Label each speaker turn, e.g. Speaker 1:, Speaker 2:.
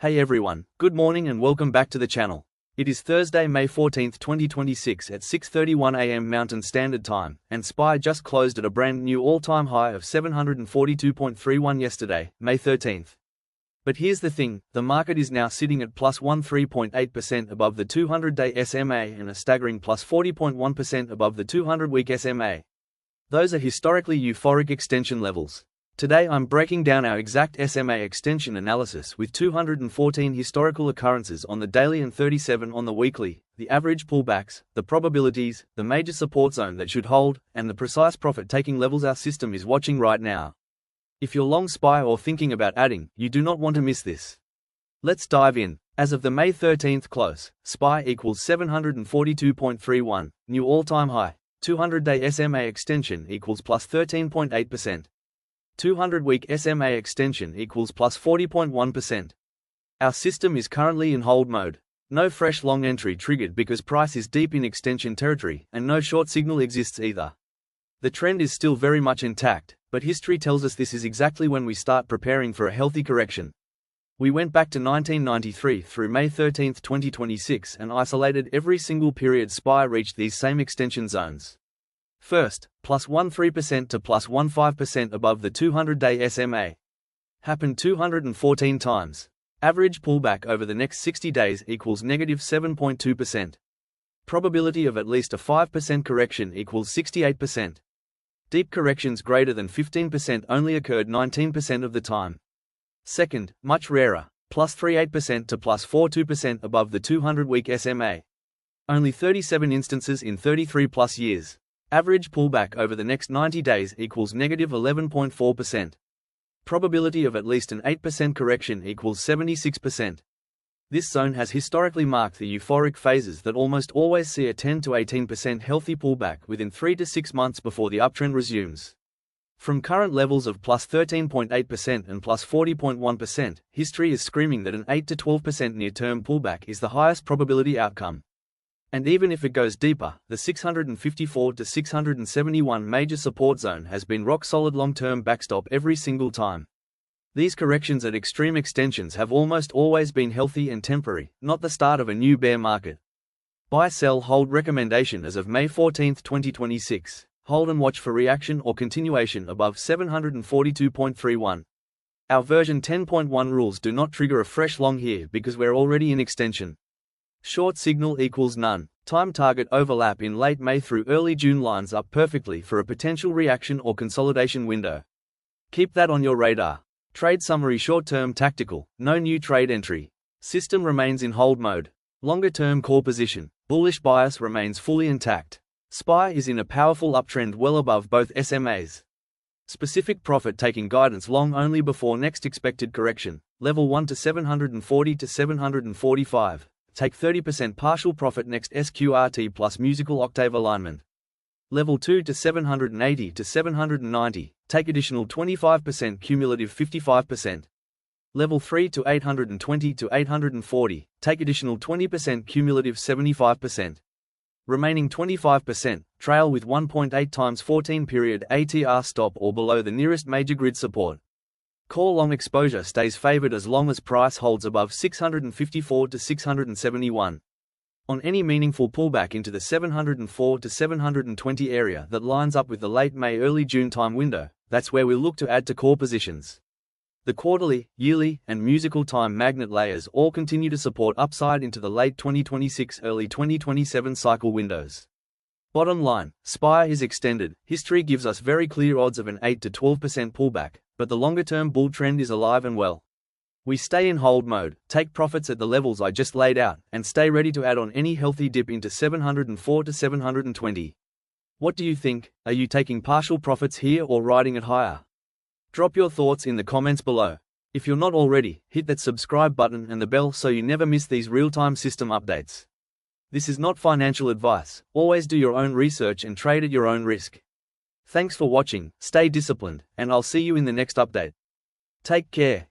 Speaker 1: Hey everyone, good morning and welcome back to the channel. It is Thursday, May 14, 2026 at 6:31 AM Mountain Standard Time, and SPY just closed at a brand new all-time high of 742.31 yesterday, May 13th. But here's the thing, the market is now sitting at plus 13.8% above the 200-day SMA and a staggering plus 40.1% above the 200-week SMA. Those are historically euphoric extension levels. Today I'm breaking down our exact SMA extension analysis with 214 historical occurrences on the daily and 37 on the weekly, the average pullbacks, the probabilities, the major support zone that should hold, and the precise profit-taking levels our system is watching right now. If you're long SPY or thinking about adding, you do not want to miss this. Let's dive in. As of the May 13th close, SPY equals 742.31, new all-time high. 200-day SMA extension equals plus 13.8%. 200-week SMA extension equals plus 40.1%. Our system is currently in hold mode. No fresh long entry triggered because price is deep in extension territory, and no short signal exists either. The trend is still very much intact, but history tells us this is exactly when we start preparing for a healthy correction. We went back to 1993 through May 13, 2026 and isolated every single period SPY reached these same extension zones. First, plus 13% to plus 15% above the 200-day SMA. Happened 214 times. Average pullback over the next 60 days equals negative 7.2%. Probability of at least a 5% correction equals 68%. Deep corrections greater than 15% only occurred 19% of the time. Second, much rarer, plus 38% to plus 42% above the 200-week SMA. Only 37 instances in 33 plus years. Average pullback over the next 90 days equals negative 11.4%. Probability of at least an 8% correction equals 76%. This zone has historically marked the euphoric phases that almost always see a 10 to 18% healthy pullback within 3 to 6 months before the uptrend resumes. From current levels of plus 13.8% and plus 40.1%, history is screaming that an 8 to 12% near-term pullback is the highest probability outcome. And even if it goes deeper, the 654 to 671 major support zone has been rock-solid long-term backstop every single time. These corrections at extreme extensions have almost always been healthy and temporary, not the start of a new bear market. Buy, sell, hold recommendation as of May 14, 2026. Hold and watch for reaction or continuation above 742.31. Our version 10.1 rules do not trigger a fresh long here because we're already in extension. Short signal equals none. Time target overlap in late May through early June lines up perfectly for a potential reaction or consolidation window. Keep that on your radar. Trade summary: short-term tactical, no new trade entry. System remains in hold mode. Longer-term core position, bullish bias remains fully intact. SPY is in a powerful uptrend well above both SMAs. Specific profit-taking guidance long only before next expected correction. Level 1 to 740 to 745. Take 30% partial profit next SQRT plus musical octave alignment. Level 2 to 780 to 790. Take additional 25% cumulative 55%. Level 3 to 820 to 840. Take additional 20% cumulative 75%. Remaining 25%, trail with 1.8 times 14 period ATH stop or below the nearest major grid support. Call long exposure stays favored as long as price holds above 654 to 671. On any meaningful pullback into the 704 to 720 area that lines up with the late May early June time window, that's where we'll look to add to core positions. The quarterly, yearly, and musical time magnet layers all continue to support upside into the late 2026 early 2027 cycle windows. Bottom line, SPY is extended. History gives us very clear odds of an 8 to 12% pullback, but the longer-term bull trend is alive and well. We stay in hold mode, take profits at the levels I just laid out, and stay ready to add on any healthy dip into 704 to 720. What do you think? Are you taking partial profits here or riding it higher? Drop your thoughts in the comments below. If you're not already, hit that subscribe button and the bell so you never miss these real-time system updates. This is not financial advice. Always do your own research and trade at your own risk. Thanks for watching, stay disciplined, and I'll see you in the next update. Take care.